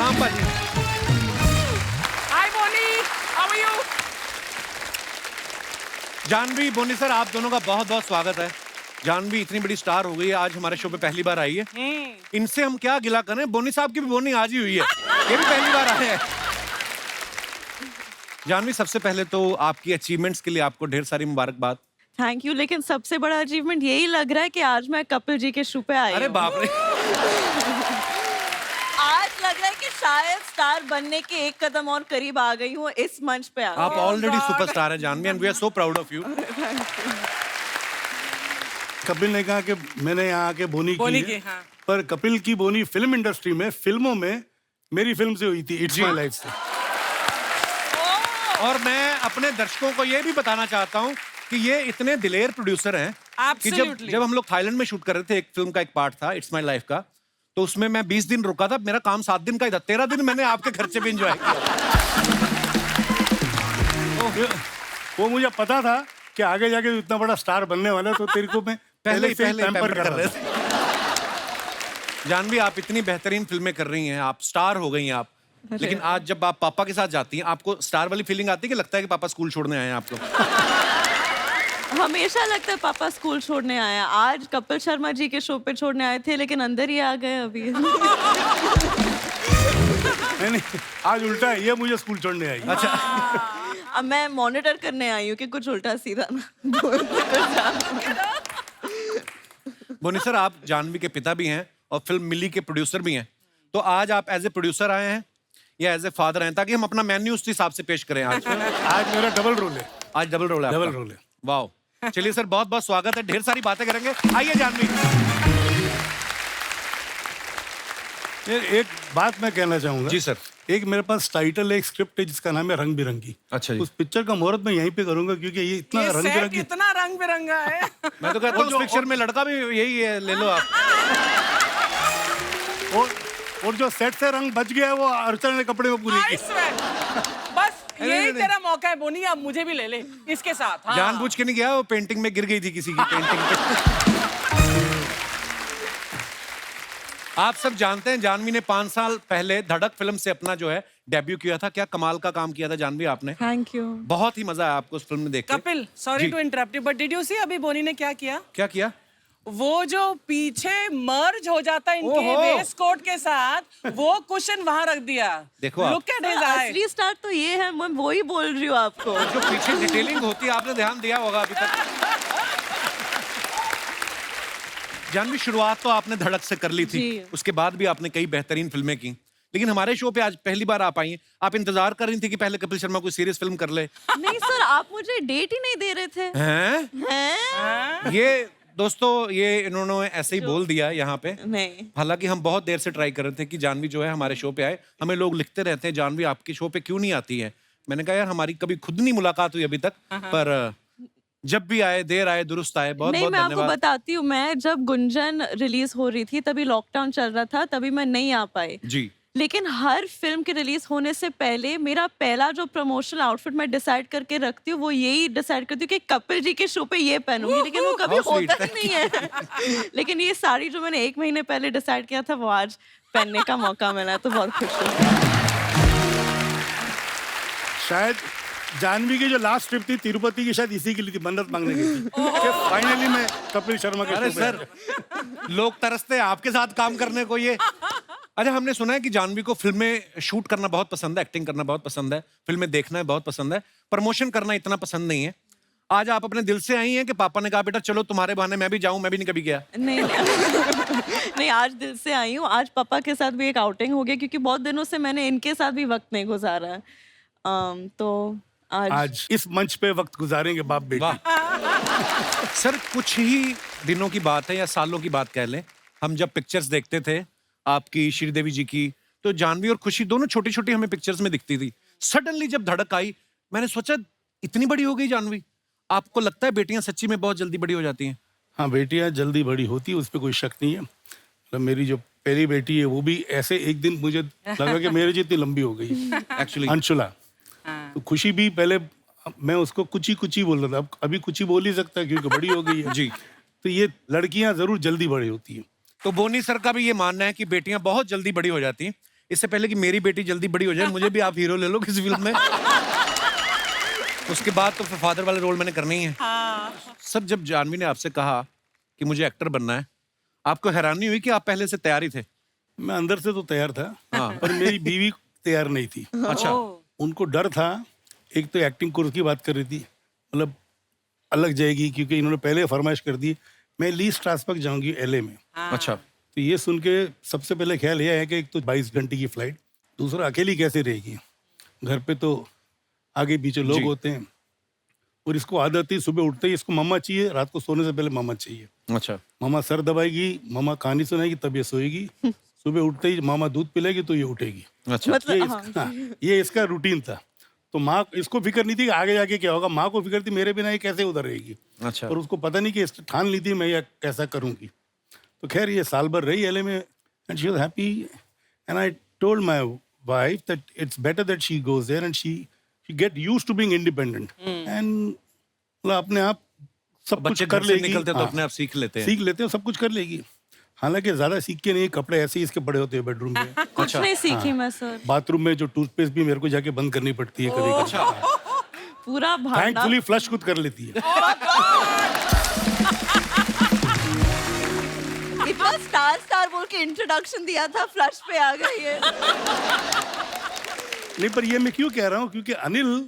प्रणाम पाजी। Hi Boney, how are you? Janhvi, Boney sir, आप दोनों का बहुत बहुत स्वागत है। जानवी इतनी बड़ी स्टार हो गई है, आज हमारे शो पे पहली बार आई है। इनसे हम क्या गिला करें, बोनी साहब की भी बोनी आज ही हुई है, ये भी पहली बार आए हैं। जानवी, सबसे पहले तो आपकी अचीवमेंट्स के लिए आपको ढेर सारी मुबारकबाद। Thank you. लेकिन सबसे बड़ा अचीवमेंट यही लग रहा है कि आज मैं कपिल जी के शो पे आई अरे हूँ। बाप रे। आज लग रहा है कि शायद स्टार बनने के एक कदम और करीब आ गई हूँ इस मंच पे आप ऑलरेडी सुपरस्टार हैं Janhvi, and we are so proud of you. Kapil ने कहा कि मैंने यहाँ आके बोनी की है, हाँ। पर कपिल की बोनी फिल्म इंडस्ट्री में, फिल्मों में मेरी फिल्म से हुई थी, इट्स माय लाइफ से। और मैं अपने दर्शकों को ये भी बताना चाहता हूँ कि ये इतने दिलेर प्रोड्यूसर हैं कि जब हम लोग थाईलैंड में शूट कर रहे थे, एक फिल्म का एक पार्ट था इट्स माय लाइफ का, तो उसमें मैं 20 दिन रुका था, मेरा काम 7 दिन का ही था, 13 दिन मैंने आपके खर्चे पे एंजॉय किया। वो मुझे पता था कि आगे जाके इतना बड़ा स्टार बनने वाला है, तो तेरे को मैं पहले ही से पैम्पर कर रहे थे। जानवी, आप इतनी बेहतरीन फिल्में कर रही हैं, आप स्टार हो गई हैं आप, लेकिन आज जब आप पापा के साथ जाती हैं, आपको स्टार वाली फीलिंग आती है कि लगता है कि पापा स्कूल छोड़ने आए हैं आपको? हमेशा लगता है पापा स्कूल छोड़ने आए हैं। आज कपिल शर्मा जी के शो पे छोड़ने आए थे, लेकिन अंदर ही आ गए अभी। नहीं, आज उल्टा है, ये मुझे स्कूल छोड़ने आई। अच्छा। अब मैं मॉनिटर करने आई हूँ कि कुछ उल्टा सीधा ना बोनी सर, आप जानवी के पिता भी हैं और फिल्म मिली के प्रोड्यूसर भी हैं, तो आज आप एज ए प्रोड्यूसर आए हैं या एज ए फादर हैं, ताकि हम अपना मेन्यू उस हिसाब से पेश करें आज? आज मेरा डबल रोल है। आज डबल रोल है आपका? डबल रोल है। वाह, चलिए सर, बहुत बहुत स्वागत है, ढेर सारी बातें करेंगे। आइए जानवी। एक बात मैं कहना चाहूंगा। जी सर। एक मेरे पास टाइटल है, एक स्क्रिप्ट है जिसका नाम है रंग बिरंगी। अच्छा जी। उस पिक्चर का मुहूर्त मैं यहीं पे करूंगा, क्योंकि ये इतना ये रंग सेट बिरंगी। कितना रंग बिरंगा है। मैं तो कहता हूँ उस पिक्चर में लड़का भी यही है, ले लो आप। और जो सेट से रंग बच गया है, वो अर्चना ने कपड़े में पूरी I की। swear. बस यही नहीं। तेरा मौका है बोनी, अब मुझे भी ले ले इसके साथ। हाँ। जानबूझ के नहीं गया, वो पेंटिंग में गिर गई थी किसी की पेंटिंग पे। आप सब जानते हैं जानवी ने 5 साल पहले धड़क फिल्म से अपना जो है डेब्यू किया था। क्या कमाल का काम किया था जानवी आपने। Thank you. बहुत ही मजा आया आपको उस फिल्म में देख के। Kapil, sorry to interrupt you, but did you see अभी बोनी ने क्या किया? क्या किया? वो जो पीछे मर्ज हो जाता है इनके ओहो। वेस्ट कोट के साथ, वो कुशन वहां रख दिया। देखो आप। लुक एट हिज आई। असली स्टार तो ये है, मैं वही बोल रही हूँ आपको। जो पीछे डिटेलिंग होती है, आपने ध्यान दिया होगा अभी तक। जानवी, शुरुआत तो आपने धड़क से कर ली थी, जी। उसके बाद भी आपने कई बेहतरीन फिल्में की, लेकिन हमारे शो पे आज पहली बार आप आई हैं। आप इंतजार कर रही थी कि पहले कपिल शर्मा कोई सीरियस फिल्म कर ले। नहीं सर, आप मुझे डेट ही नहीं दे रहे थे। हैं? हैं? ये दोस्तों, ये इन्होंने ऐसे ही बोल दिया यहाँ पे। नहीं। हालांकि हम बहुत देर से ट्राई कर रहे थे कि जानवी जो है हमारे शो पे आए। हमें लोग लिखते रहते हैं, जानवी आपके शो पे क्यों नहीं आती है। मैंने कहा यार, हमारी कभी खुद नहीं मुलाकात हुई अभी तक, पर जब भी आए, देर आए दुरुस्त आए। बहुत नहीं, बहुत मैं आपको धन्यवाद। बताती हूँ, मैं जब गुंजन रिलीज हो रही थी तभी लॉकडाउन चल रहा था, तभी मैं नहीं आ पाई। जी। लेकिन हर फिल्म के रिलीज होने से पहले मेरा पहला जो प्रमोशनल आउटफिट मैं डिसाइड करके रखती हूँ, वो यही डिसाइड करती हूँ कि कपिल जी के शो पे ये पहनूंगी, लेकिन वो कभी How sweet, होता ही नहीं है। लेकिन ये साड़ी जो मैंने 1 महीने पहले डिसाइड किया था, वो आज पहनने का मौका मिला, तो बहुत खुश हूँ। शायद जानवी की जो लास्ट ट्रिप थी तिरुपति की, शायद इसी के लिए थी, मन्नत मांगने की थी कि फाइनली मैं कपिल शर्मा के अरे शो पे सर, लोग तरसते हैं आपके साथ काम करने को। ये अच्छा, हमने सुना है कि जानवी को फिल्में शूट करना बहुत पसंद है, एक्टिंग करना बहुत पसंद है, फिल्में देखना है बहुत पसंद है, प्रमोशन करना इतना पसंद नहीं है। आज आप अपने दिल से आई हैं कि पापा ने कहा बेटा चलो तुम्हारे बहाने मैं भी जाऊं? मैं भी नहीं कभी गया। नहीं नहीं, आज दिल से आई हूँ। आज पापा के साथ भी एक आउटिंग हो गया, क्योंकि बहुत दिनों से मैंने इनके साथ भी वक्त नहीं गुजारा है। तो आज इस मंच पे वक्त गुजारेंगे बाप बेटी। वाह। सर, कुछ ही दिनों की बात है या सालों की बात कह लें, हम जब पिक्चर्स देखते थे आपकी, श्रीदेवी जी की, तो जानवी और खुशी दोनों छोटी छोटी हमें पिक्चर्स में दिखती थी। सडनली जब धड़क आई, मैंने सोचा इतनी बड़ी हो गई जानवी। आपको लगता है बेटियां सच्ची में बहुत जल्दी बड़ी हो जाती हैं? हाँ, बेटियां जल्दी बड़ी होती है, उस पर कोई शक नहीं है। मतलब मेरी जो पहली बेटी है, वो भी ऐसे एक दिन मुझे लगा कि मेरे जितनी लंबी हो गई एक्चुअली। अंशुला। तो खुशी भी पहले मैं उसको कुची कुची बोल रहा था, अब अभी कुची बोल ही सकता है क्योंकि बड़ी हो गई है। जी। तो ये लड़कियां जरूर जल्दी बड़ी होती हैं। तो बोनी सर का भी ये मानना है कि बेटियां बहुत जल्दी बड़ी हो जाती हैं। इससे पहले कि मेरी बेटी जल्दी बड़ी हो जाए मुझे भी आप हीरो ले लो किसी फिल्म में। उसके बाद तो फिर फादर वाला रोल मैंने करना ही है। सर जब जानवी ने आपसे कहा कि मुझे एक्टर बनना है, आपको हैरानी हुई कि आप पहले से तैयार ही थे? मैं अंदर से तो तैयार था, हाँ। पर मेरी बीवी तैयार नहीं थी। अच्छा। उनको डर था, एक तो एक्टिंग कोर्स की बात कर रही थी, मतलब अलग जाएगी, क्योंकि इन्होंने पहले फरमाइश कर दी मैं ली स्ट्रासबर्ग जाऊंगी LA में। अच्छा। तो ये सुन के सबसे पहले ख्याल ये है कि एक तो 22 घंटे की फ्लाइट, दूसरा अकेली कैसे रहेगी, घर पे तो आगे पीछे लोग जी। होते हैं, और इसको आदत थी सुबह उठते ही इसको मम्मा चाहिए, रात को सोने से पहले मम्मा चाहिए। अच्छा। मामा सर दबाएगी, मामा कहानी सुनाएगी, तब ये सोएगी। सुबह उठते ही मामा दूध पिलाएगी तो ये उठेगी। अच्छा। मतलब ये इसका रूटीन था। तो माँ इसको फिक्र नहीं थी कि आगे जाके क्या होगा, माँ को फिक्र थी मेरे बिना ये कैसे उधर रहेगी। अच्छा। और उसको पता नहीं कि इसने ठान ली थी मैं ये कैसा करूंगी। तो खैर ये साल भर रही LA में, and she was happy, and I told my wife that it's better that she goes there and she get used to being independent, and अपने आप सब कुछ बच्चे कर घर से लेगी। निकलते तो हाँ, अपने आप सीख लेते हैं। सीख लेते हो, सब कुछ कर लेगी। हालांकि ज्यादा सीख के नहीं, कपड़े ऐसे ही इसके पड़े होते हैं बेडरूम में। कुछ नहीं सीखी मैं सर, बाथरूम में जो टूथपेस्ट भी मेरे को जाके बंद करनी पड़ती है कभी कभी। अच्छा। पूरा भांडा। थैंकफुली फ्लश खुद कर लेती है। इतना स्टार स्टार बोल के इंट्रोडक्शन दिया था, फ्लश पे आ गई है। नहीं, पर ये मैं क्यों कह रहा हूँ, क्योंकि अनिल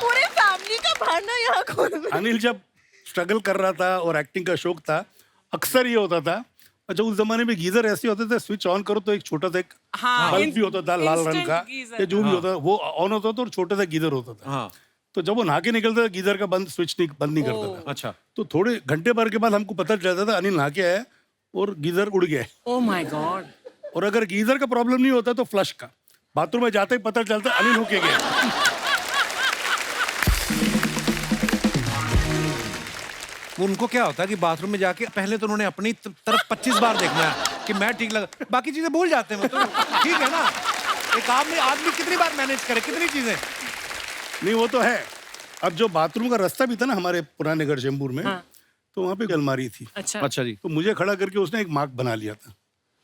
पूरे फैमिली का भांडा यहाँ खोल। अनिल जब स्ट्रगल कर रहा था और एक्टिंग का शौक था, अक्सर ये होता था, अच्छा उस जमाने में गीजर ऐसे होते थे, स्विच ऑन करो तो एक छोटा सा एक बल्ब भी होता था लाल रंग का, गीजर। या जो भी होता वो ऑन होता था और छोटा सा गीजर होता था। हाँ। तो जब वो नहा के निकलता था गीजर का बंद नहीं करता था। अच्छा। तो थोड़े घंटे भर के बाद हमको पता चलता था अनिल नहा के आया और गीजर उड़ गया है। Oh my God. और अगर गीजर का प्रॉब्लम नहीं होता तो फ्लश का, बाथरूम में जाते ही पता चलता अनिल होके गया। उनको क्या होता है कि बाथरूम में जाके पहले तो उन्होंने अपनी तरफ 25 बार देखना है कि मैं ठीक लगा, बाकी चीजें भूल जाते हैं। मतलब ठीक है ना, एक आदमी कितनी बार मैनेज करे कितनी चीजें। नहीं वो तो है। अब जो बाथरूम का रास्ता भी था ना हमारे पुराने घर चेंबूर में, तो वहाँ पे एक अलमारी थी। अच्छा। अच्छा जी। तो मुझे खड़ा करके उसने एक मार्क बना लिया था,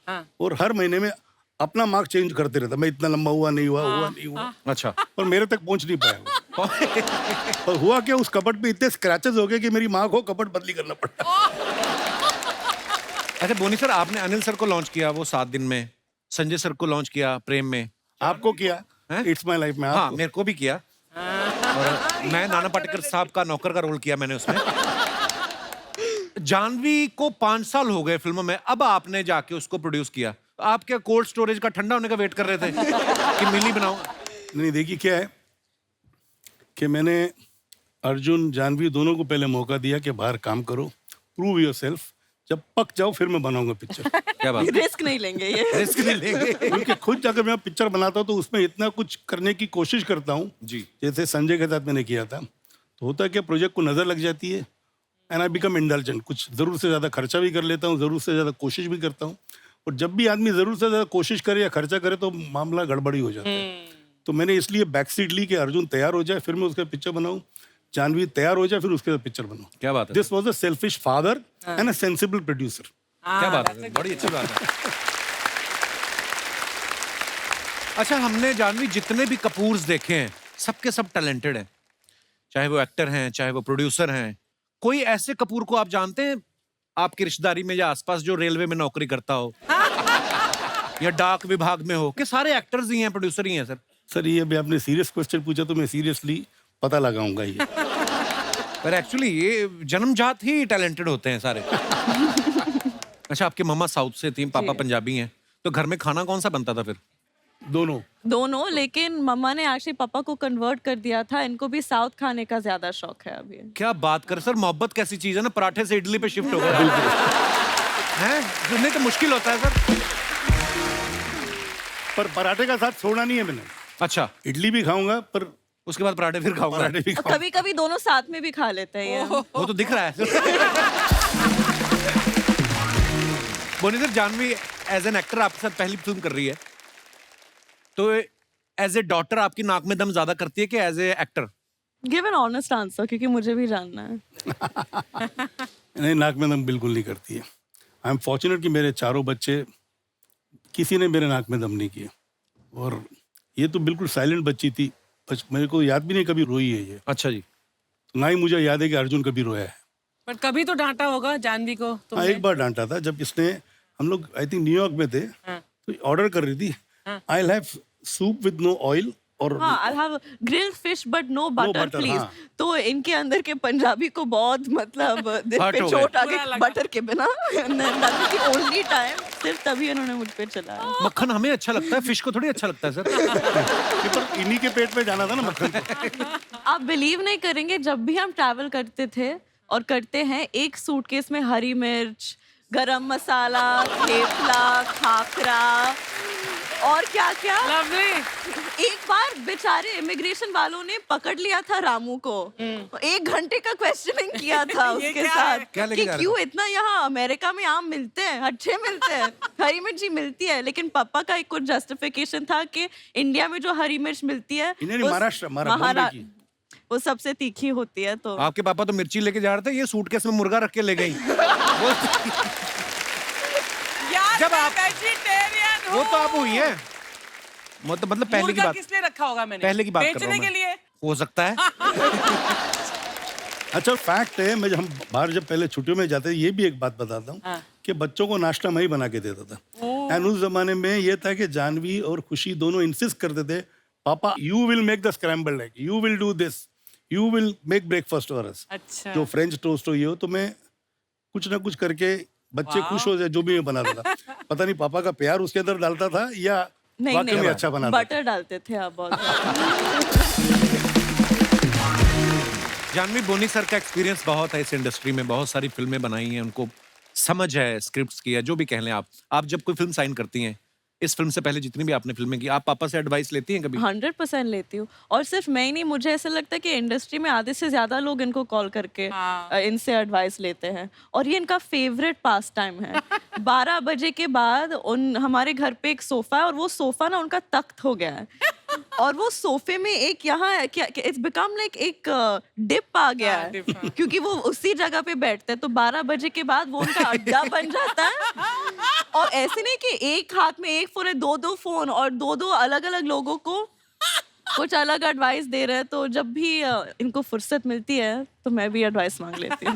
हाँ। और हर महीने में अपना मार्क चेंज करते रहता, मैं इतना लंबा हुआ नहीं हुआ। अच्छा। और मेरे तक पहुंच नहीं पाया वो। और हुआ क्या, उस कपट पे इतने स्क्रैचेस हो गए कि मेरी माँ को कपट बदली करना पड़ा। अच्छा बोनी सर, आपने अनिल सर को लॉन्च किया वो 7 दिन में, संजय सर को लॉन्च किया प्रेम में, आपको किया हैं? इट्स माय लाइफ में हाँ आपको। मेरे को भी किया, और मैं नाना पाटेकर साहब का नौकर का रोल किया मैंने उसमें। जानवी को 5 साल हो गए फिल्म में, अब आपने जाके उसको प्रोड्यूस किया। आप क्या कोल्ड स्टोरेज का ठंडा होने का वेट कर रहे थे कि मिली बनाऊं? नहीं देखिए क्या है कि मैंने अर्जुन जानवी दोनों को पहले मौका दिया कि बाहर काम करो, प्रूव योरसेल्फ, जब पक जाओ फिर मैं बनाऊंगा पिक्चर। क्या बात, रिस्क नहीं लेंगे ये। रिस्क नहीं लेंगे। क्योंकि खुद अगर मैं पिक्चर बनाता हूँ तो उसमें इतना कुछ करने की कोशिश करता हूँ। जी। जैसे संजय के साथ मैंने किया था, तो होता है कि प्रोजेक्ट को नजर लग जाती है, एंड आई बिकम इंडल्जेंट, कुछ जरूर से ज्यादा खर्चा भी कर लेता हूँ, जरूर से ज्यादा कोशिश भी करता हूँ। और जब भी आदमी जरूर से ज्यादा कोशिश करे या खर्चा करे तो मामला गड़बड़ी हो जाता है। तो मैंने इसलिए बैक सीट ली कि अर्जुन तैयार हो जाए फिर मैं उसका पिक्चर बनाऊं, जानवी तैयार हो जाए फिर उसके साथ पिक्चर बनाऊं। क्या बात है, this was a selfish father and a sensible producer. क्या बात है, बड़ी अच्छी बात है। अच्छा, हमने जानवी जितने भी कपूर्स देखे हैं सबके सब टैलेंटेड हैं, चाहे वो एक्टर हैं चाहे वो प्रोड्यूसर हैं। कोई ऐसे कपूर को आप जानते हैं आपकी रिश्तेदारी में या आसपास जो रेलवे में नौकरी करता हो या डाक विभाग में हो, कि सारे एक्टर्स ही हैं प्रोड्यूसर ही हैं? सर सर ये भी आपने सीरियस क्वेश्चन पूछा तो मैं सीरियसली पता लगाऊंगा ये। पर एक्चुअली ये जन्मजात ही टैलेंटेड होते हैं सारे। अच्छा, आपकी मम्मा साउथ से थी, पापा पंजाबी हैं, तो घर में खाना कौन सा बनता था फिर? दोनों, लेकिन मम्मा ने एक्चुअली पापा को कन्वर्ट कर दिया था, इनको भी साउथ खाने का ज्यादा शौक है अभी। क्या बात कर सर, मोहब्बत कैसी चीज है ना, पराठे से इडली पे शिफ्ट हो गया हैं, जिन्हें तो मुश्किल होता है सर। पर पराठे का साथ छोड़ना नहीं है मैंने। अच्छा, इडली भी खाऊंगा पर उसके बाद पराठे फिर खाऊंगा। पराठे भी खाऊंगा। कभी कभी दोनों साथ में भी खा लेते हैं ये। वो तो दिख रहा है। Boney sir, Janhvi as an actor आपके साथ पहली फिल्म कर रही है, तो एज ए डॉटर आपकी नाक में दम ज्यादा करती है कि as a actor? Give an honest answer, क्योंकि मुझे भी जानना है। नहीं, नाक में दम बिल्कुल नहीं करती है। आई एम फॉर्चुनेट कि मेरे चारों बच्चे किसी ने मेरे नाक में दम नहीं किया। और ये तो बिल्कुल साइलेंट बच्ची थी, मेरे को याद भी नहीं कभी रोई है ये। अच्छा जी। तो ना ही मुझे याद है कि अर्जुन कभी रोया है। पर कभी तो डांटा होगा जानवी को हाँ, तुमने? एक बार डांटा था जब इसने, हम लोग आई थिंक न्यूयॉर्क में थे, हाँ। तो ऑर्डर कर रही थी, I will have soup with no oil और हाँ, I'll have grilled fish but no butter, butter, please. हाँ। तो इनके अंदर के पंजाबी को बहुत मतलब दिल हर्ट पे हो चोट गए। आ बुरा गई लगा। बटर के बिना। That was the only time, सिर्फ तभी उन्होंने मुझ पे चलाया। मक्खन हमें अच्छा लगता है, फिश को थोड़ी अच्छा लगता है सर। पर इन्हीं के पेट में जाना था ना मक्खन को। आप बिलीव नहीं करेंगे, जब भी हम ट्रैवल करते थे और करते हैं, एक सूटकेस में हरी मिर्च, गरम मसाला, थेपला, खाखरा और क्या क्या। लवली। एक बार बेचारे इमिग्रेशन वालों ने पकड़ लिया था रामू को, 1 घंटे का क्वेश्चनिंग किया था ये उसके क्या साथ है? क्या लेके कि जा रहे क्यों इतना यहाँ अमेरिका में आम मिलते हैं, अच्छे मिलते हैं, हरी मिर्ची मिलती है, लेकिन पापा का एक कुछ जस्टिफिकेशन था कि इंडिया में जो हरी मिर्च मिलती है इन्हें वो महाराष्ट्र, बॉम्बे की। वो सबसे तीखी होती है। तो आपके पापा तो मिर्ची लेके जा रहे थे, ये सूटकेस में मुर्गा रख के ले गई। वो यार जब मैं आप- वेजिटेरियन हूँ। वो तो आप हुई है, मतलब पहले की मुर्गा बात, किस लिए रखा होगा मैंने? पहले की बात कर रहा बेचने हूँ के मैं। लिए। हो सकता है। अच्छा फैक्ट है, मैं हम बाहर जब पहले छुट्टियों में जाते थे, ये भी एक बात बताता हूँ हाँ। कि बच्चों को नाश्ता मैं ही बना के देता था। एंड उस जमाने में ये था कि जानवी और खुशी दोनों इंसिस्ट करते थे, पापा you will make the scrambled egg, you will do this, you will make breakfast for us. अच्छा। जो फ्रेंच टोस्ट हो ये हो, तो मैं कुछ ना कुछ करके बच्चे खुश हो जाए जो भी मैं बनाता था। पता नहीं पापा का प्यार उसके अंदर डालता था या नहीं वाकई में नहीं, अच्छा बनाता था। बटर डालते थे आप बहुत ज्यादा। जानवी बोनी सर का एक्सपीरियंस बहुत है इस इंडस्ट्री में, बहुत सारी फिल्में बनाई हैं, उनको समझ है स्क्रिप्ट्स की है, जो भी कह लें आप जब कोई फिल्म साइन करती हैं, इस फिल्म से पहले जितनी भी आपने फिल्में की, आप पापा से एडवाइस लेती हैं कभी? 100% लेती हूँ। और सिर्फ मैं ही नहीं, मुझे ऐसा लगता है कि इंडस्ट्री में आधे से ज्यादा लोग इनको कॉल करके हाँ। इनसे एडवाइस लेते हैं, और ये इनका फेवरेट पास टाइम है। 12 बजे के बाद हमारे घर पे एक सोफा है, और वो सोफा ना उनका तख्त हो गया है। और वो सोफे में एक यहाँ इट्स बिकम लाइक एक डिप आ गया हाँ, है, dip, हाँ। क्योंकि वो उसी जगह पे बैठते हैं, तो 12 बजे के बाद वो उनका अड्डा बन जाता है। और ऐसे नहीं कि एक हाथ में एक फोन है, 2-2 फोन, और 2-2 अलग-अलग लोगों को कुछ अलग एडवाइस दे रहे हैं। तो जब भी इनको फुर्सत मिलती है तो मैं भी एडवाइस मांग लेती हूँ।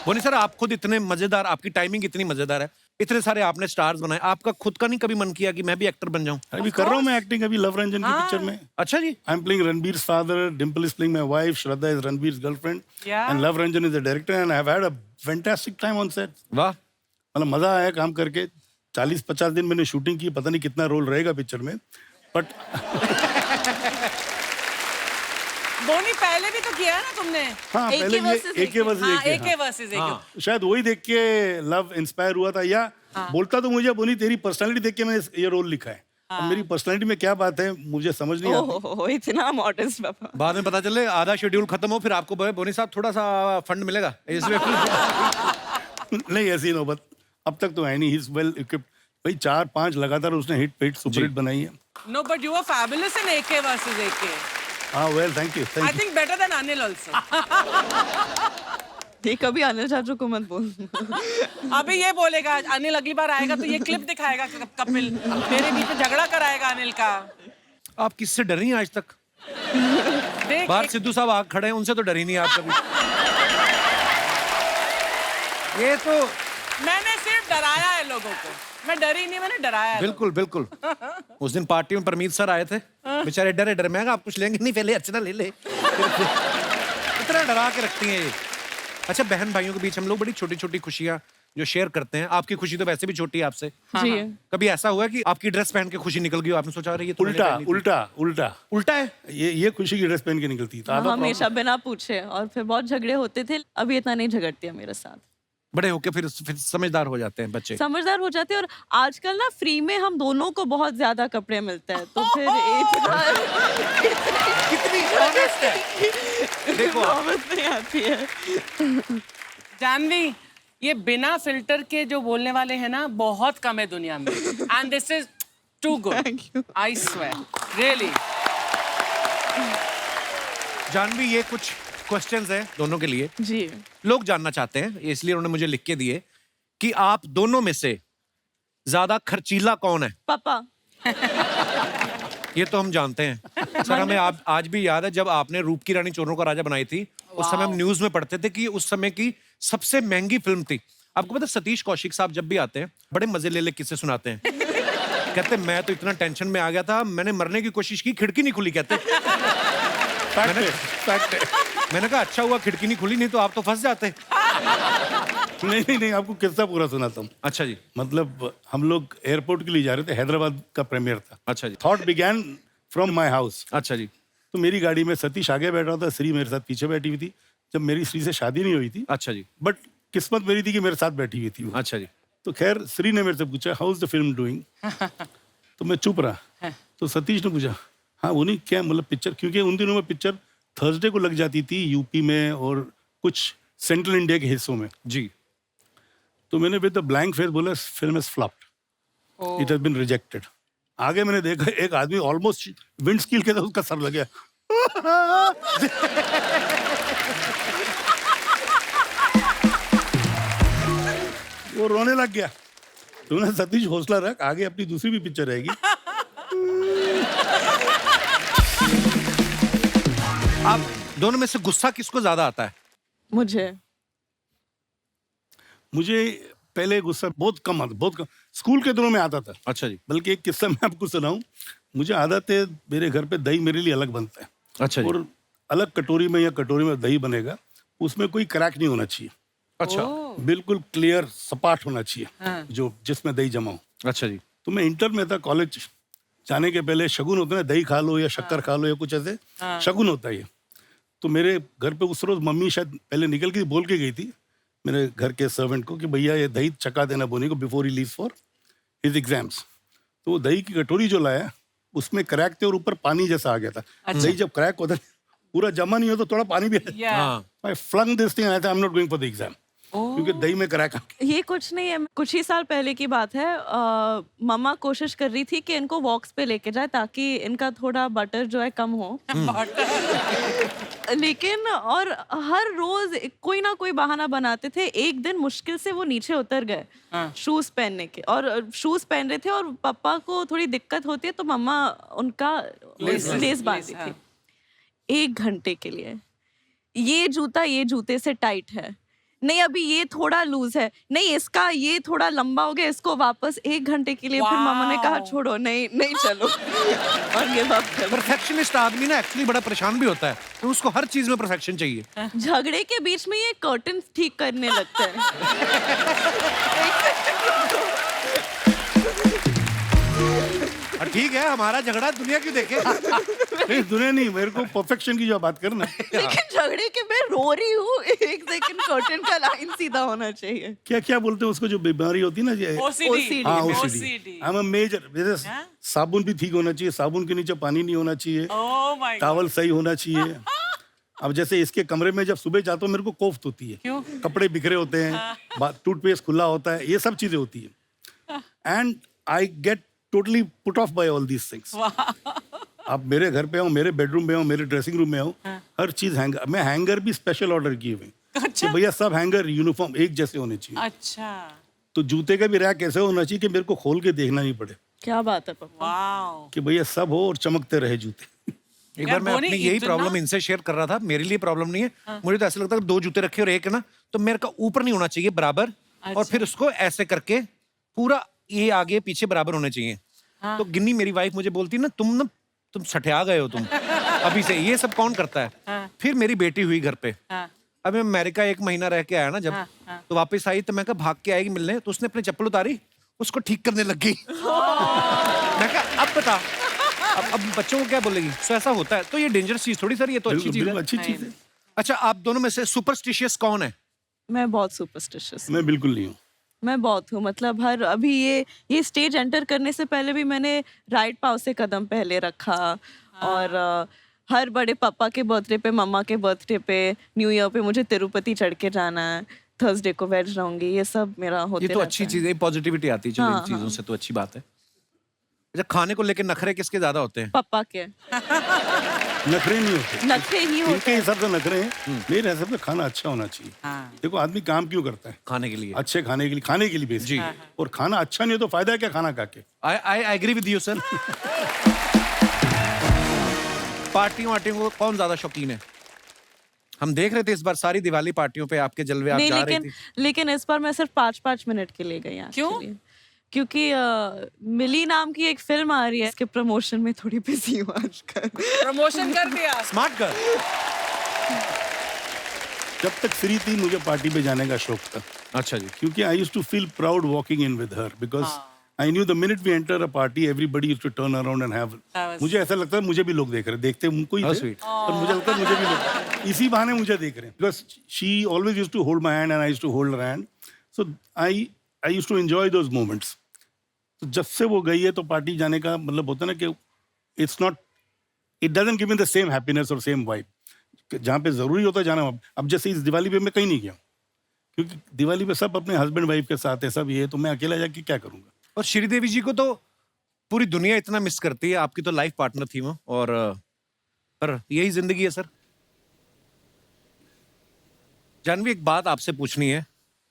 बोनी सर, आप खुद इतने मजेदार, आपकी टाइमिंग इतनी मजेदार है, इतने सारे आपने स्टार्स बनाए, आपका खुद का नहीं कभी मन किया कि मैं भी एक्टर बन जाऊं? अभी कर रहा हूँ मैं एक्टिंग, अभी लव रंजन की पिक्चर में। अच्छा जी। I am playing Ranbir's father, Dimple is playing my wife, Shraddha is Ranbir's girlfriend, Yeah. and Love Ranjan is the director, and I have had a fantastic time on set. वाह। मतलब मजा आया काम करके। 40-50 दिन मैंने शूटिंग की, पता नहीं कितना रोल रहेगा पिक्चर में, बट बोनी पहले भी तो किया है ना तुमने? हाँ AK पहले ये versus AK versus हाँ, AK, AK हाँ। Versus AK। हाँ। शायद वही देख के लव इंस्पायर हुआ था, या बोलता तो मुझे बोनी तेरी पर्सनालिटी देख के मैंने ये रोल लिखा है। अब मेरी पर्सनालिटी में क्या बात है मुझे समझ नहीं आती। ओहो, इतना मॉडर्न पापा। बाद में पता चले आधा शेड्यूल खत्म हो, फिर आपको बोनी साहब थोड़ा सा फंड मिलेगा इसमें। नहीं ऐसी नौबत अब तक तो है नहीं। He is well equipped. भाई 4-5 लगातार उसने हिट सुपर हिट बनाई है। No, but you were fabulous in AK versus AK. हाँ well thank you I think better than Anil also. ये कभी अनिल चाचू को मत बोल। अभी ये बोलेगा अनिल अगली बार आएगा तो ये क्लिप दिखाएगा कपिल मेरे बीच में झगड़ा कराएगा अनिल का। आप किससे डरी हैं आज तक? देख बाहर सिद्धू साहब आग खड़े हैं, उनसे तो डरी नहीं आप कभी। ये तो मैंने सिर्फ डराया है लोगों को, मैं डरी नहीं, मैंने डराया है। बिल्कुल बिल्कुल। उस दिन पार्टी में परमीत सर आए थे, बेचारे डरे डरे, मैं कहा, आप कुछ लेंगे नहीं, पहले अर्चना ले ले। इतना डरा के रखती हैं ये। अच्छा, बहन भाइयों के बीच हम लोग बड़ी छोटी छोटी खुशियां जो शेयर करते हैं, आपकी खुशी तो वैसे भी छोटी है आपसे। जी। कभी ऐसा हुआ कि आपकी ड्रेस पहन के खुशी निकल गई हो, आपने सोचा रही है उल्टा है? ये खुशी की ड्रेस पहन के निकलती था। हमेशा बिना पूछे, और फिर बहुत झगड़े होते थे। अभी इतना नहीं झगड़ती है मेरे साथ। बड़े होके फिर समझदार हो जाते हैं बच्चे। समझदार हो जाते हैं, और आजकल ना फ्री में हम दोनों को बहुत ज्यादा कपड़े मिलते हैं, तो फिर इतना कितनी ऑनेस्ट है, देखो आप। नौबत नहीं आती है। जानवी, ये बिना फिल्टर के जो बोलने वाले हैं ना बहुत कम है दुनिया में, and this is too good. Thank you. I swear really. Janhvi, ये कुछ क्वेश्चंस हैं दोनों के लिए, जी। लोग जानना चाहते हैं, इसलिए उन्होंने मुझे लिख के दिए कि आप दोनों में से ज्यादा खर्चीला कौन है? पापा। ये तो हम जानते हैं सर। हमें आज भी याद है जब आपने रूप की रानी चोरों का राजा बनाई थी, उस समय हम न्यूज में पढ़ते थे कि उस समय की सबसे महंगी फिल्म थी। आपको पता है सतीश कौशिक साहब जब भी आते हैं बड़े मजे ले किस्से सुनाते हैं। कहते मैं तो इतना टेंशन में आ गया था, मैंने मरने की कोशिश की, खिड़की नहीं खुली। कहते मैंने कहा अच्छा हुआ खिड़की नहीं खुली, नहीं तो आप तो फंस जाते। नहीं, आपको किस्सा पूरा सुनाता हूँ। अच्छा जी। मतलब हम लोग एयरपोर्ट के लिए जा रहे थे, हैदराबाद का प्रीमियर था। अच्छा जी। Thought began from my house. अच्छा जी। तो मेरी गाड़ी में सतीश आगे बैठा था, श्री मेरे साथ पीछे बैठी हुई थी। जब मेरी श्री से शादी नहीं हुई थी, अच्छा जी। बट किस्मत मेरी थी कि मेरे साथ बैठी हुई थी वो। अच्छा जी। तो खैर श्री ने मेरे से पूछा how is the film doing. तो मैं चुप रहा। तो सतीश ने पूछा हाँ वो नहीं क्या मतलब पिक्चर, क्योंकि उन दिनों में पिक्चर थर्सडे को लग जाती थी यूपी में और कुछ सेंट्रल इंडिया के हिस्सों में जी। तो मैंने विद द ब्लैंक फेस बोला film is flopped, it has been rejected. आगे मैंने देखा एक आदमी ऑलमोस्ट विंड स्कील के साथ उसका सर लग गया। वो रोने लग गया। तो ना सतीश हौसला रख, आगे अपनी दूसरी भी पिक्चर रहेगी। आप दोनों में से गुस्सा किसको ज्यादा आता है? मुझे पहले गुस्सा बहुत कम आता, बहुत कम। स्कूल के दिनों में आता था। अच्छा जी। बल्कि एक किस्सा मैं आपको सुनाऊं। मुझे आदत है, मेरे घर पे दही मेरे लिए अलग बनता है। अच्छा जी। और अलग कटोरी में या कटोरी में दही बनेगा, उसमें कोई क्रैक नहीं होना चाहिए। अच्छा। बिल्कुल क्लियर सपाट होना चाहिए। हाँ। जो जिसमें दही जमा हो। अच्छा जी। तो मैं इंटर में था, कॉलेज जाने के पहले शगुन होता है, दही खा लो या शक्कर खा लो या कुछ ऐसे शगुन होता है ये। तो मेरे घर पे उस रोज मम्मी शायद पहले निकल के बोल के गई थी मेरे घर के सर्वेंट को कि भैया ये दही चका देना बोनी को before he leaves for his exams. तो वो दही की कटोरी जो लाया उसमें क्रैक थे और ऊपर पानी जैसा आ गया था। दही जब क्रैक होता है पूरा जमा नहीं हो तो थोड़ा पानी भी हाँ। I flung this thing, I am not going for the exam, क्योंकि दही में क्रैक आ गया। ये कुछ नहीं है, कुछ ही साल पहले की बात है। मम्मा कोशिश कर रही थी कि इनको वॉक्स पे लेके जाए ताकि इनका थोड़ा बटर जो है कम हो। लेकिन और हर रोज कोई ना कोई बहाना बनाते थे। एक दिन मुश्किल से वो नीचे उतर गए शूज पहनने के, और शूज पहन रहे थे और पापा को थोड़ी दिक्कत होती है तो मम्मा उनका लेस बांधती थी। 1 घंटे के लिए ये जूता ये जूते से टाइट है, नहीं अभी ये थोड़ा लूज है, नहीं इसका ये थोड़ा लंबा हो गया, इसको वापस 1 घंटे के लिए। फिर मामा ने कहा छोड़ो, नहीं चलो। और ये बात परफेक्शनिस्ट आदमी ना एक्चुअली बड़ा परेशान भी होता है, तो उसको हर चीज में परफेक्शन चाहिए। झगड़े के बीच में ये कर्टन ठीक करने लगते हैं। ठीक है, हमारा झगड़ा दुनिया क्यों देखे? नहीं दुनिया नहीं, मेरे को परफेक्शन की जो बात करना। लेकिन झगड़े के मैं रो रही हूँ, 1 सेकंड कर्टन का लाइन सीधा होना चाहिए। क्या बोलते हैं उसको जो बीमारी होती है ना ये OCD। हाँ OCD। I am major. जैसे साबुन भी ठीक होना चाहिए, साबुन के नीचे पानी नहीं होना चाहिए, Oh my God। टॉवल सही होना चाहिए। अब जैसे इसके कमरे में जब सुबह जाता हूँ मेरे को कोफ्त होती है, क्यों? कपड़े बिखरे होते हैं, टूथपेस्ट खुला होता है, ये सब चीजें होती है। And I get totally put off by all these things. आप मेरे घर पे आओ, मेरे बेडरूम में आओ, मेरे ड्रेसिंग रूम में आओ, हर चीज हैंगर। मैं हैंगर भी स्पेशल ऑर्डर किए हुए कि भैया सब हैंगर यूनिफॉर्म एक जैसे होने चाहिए। अच्छा। तो जूते का भी रैक ऐसे होना चाहिए कि मेरे को खोल के देखना नहीं पड़े, क्या बात है पापा। वाओ। कि भैया सब हो और चमकते रहे जूते। एक बार मैं बोनी, अपनी यही इतना- प्रॉब्लम इनसे शेयर कर रहा था। मेरे लिए प्रॉब्लम नहीं है, मुझे तो ऐसा लगता है 2 जूते रखे और एक है ना, तो मेरे का ऊपर नहीं होना चाहिए बराबर, और फिर उसको ऐसे करके पूरा ये आगे पीछे बराबर होने चाहिए। तो गिन्नी मेरी वाइफ मुझे बोलती ना तुम सठिया गए हो तुम अभी से, ये सब कौन करता है? फिर मेरी बेटी हुई घर पे। अब मैं अमेरिका 1 महीना रह के आया ना जब, तो वापस आई तो मैं कहा भाग के आएगी मिलने, तो उसने अपनी चप्पल उतारी, उसको ठीक करने लग गई। मैं कहा अब बता, अब बच्चों को क्या बोलेगी? सो ऐसा होता है। तो ये डेंजरस चीज थोड़ी सर, ये तो अच्छी चीज है। अच्छी चीज है। अच्छा, आप दोनों में से सुपरस्टिशियस कौन है? मैं बहुत सुपरस्टिशियस। मैं बिल्कुल नहीं हूँ। मैं बहुत हूँ, मतलब हर अभी ये स्टेज एंटर करने से पहले भी मैंने राइट पाँव से कदम पहले रखा। और हर बड़े पापा के बर्थडे पे, मम्मा के बर्थडे पे, न्यू ईयर पे मुझे तिरुपति चढ़ के जाना है, थर्सडे को वेज रहूंगी, ये सब मेरा होते ये तो रहता अच्छी है। चीज है, पॉजिटिविटी आती है। चलो हाँ, इन चीजों से तो अच्छी बात है। अच्छा, खाने को लेके नखरे किसके ज्यादा होते हैं? पापा के। नखरे नहीं होते, नखरे ही होते इनके हैं। हिसाब से नखरे हैं। मेरे हिसाब से खाना अच्छा होना चाहिए। हाँ। देखो आदमी काम क्यों करता है? खाने के लिए। अच्छे खाने के लिए बेसिक। जी। और खाना अच्छा नहीं हो तो फायदा है क्या खाना खा के? I agree with you sir. पार्टियों वार्टियों को कौन ज्यादा शौकीन है? हम देख रहे थे इस बार सारी दिवाली पार्टियों पे आपके जलवे, आप नहीं, जा रही थी। लेकिन इस बार मैं सिर्फ 5-5 मिनट के लिए गई क्यों? actually। क्योंकि मिली नाम की एक फिल्म आ रही है, इसके प्रमोशन में थोड़ी बिजी हूँ आजकल। प्रमोशन कर दिया। Smart girl. जब तक फ्री थी मुझे पार्टी पे जाने का शौक था, अच्छा जी। क्योंकि I used to feel proud walking in with her, because I knew the minute we enter a party everybody used to turn around and have. मुझे ऐसा लगता है मुझे भी लोग देख रहे हैं, देखते उनको ही How थे, sweet. पर मुझे लगता है मुझे भी लोग इसी बहाने मुझे देख रहे हैं, because she always used to hold my hand and I used to hold her hand, so I used to enjoy those moments. तो जब से वो गई है तो पार्टी जाने का मतलब होता है ना कि it's not, it doesn't give me the same happiness और सेम वाइब जहाँ पे जरूरी होता है जाना। अब जैसे इस दिवाली पे मैं कहीं नहीं गया, क्योंकि दिवाली पे सब अपने हस्बैंड वाइफ के साथ है, सब ये, तो मैं अकेला जाके क्या करूंगा? और श्रीदेवी जी को तो पूरी दुनिया इतना मिस करती है, आपकी तो लाइफ पार्टनर थी वो, और पर यही जिंदगी है सर। जानवी, एक बात आपसे पूछनी है।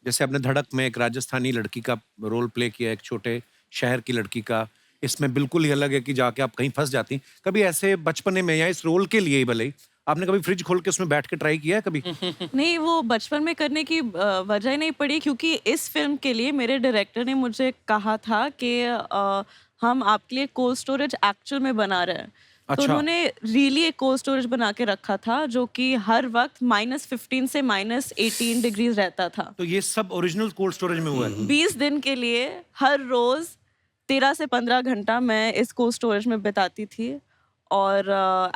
जैसे आपने धड़क में एक राजस्थानी लड़की का रोल प्ले किया, एक छोटे शहर की लड़की का, इसमें बिल्कुल ही अलग है कि जाके आप कहीं फंस जाती। कभी ऐसे बचपने में या इस रोल के लिए ही भले ही आपने कभी फ्रिज खोल के उसमें बैठ के ट्राई किया है कभी? नहीं, वो बचपन में करने की वजह ही नहीं पड़ी, क्योंकि इस फिल्म के लिए मेरे डायरेक्टर ने मुझे कहा था कि हम आपके लिए कोल्ड स्टोरेज एक्चुअल में बना रहे हैं। तो अच्छा। उन्होंने रियली एक कोल्ड स्टोरेज बना के रखा था, जो कि हर वक्त -15 से -18 डिग्रीज रहता था। तो ये सब ओरिजिनल कोल्ड स्टोरेज में हुआ है? 20 दिन के लिए हर रोज 13 से 15 घंटा मैं इस कोल्ड स्टोरेज में बिताती थी। और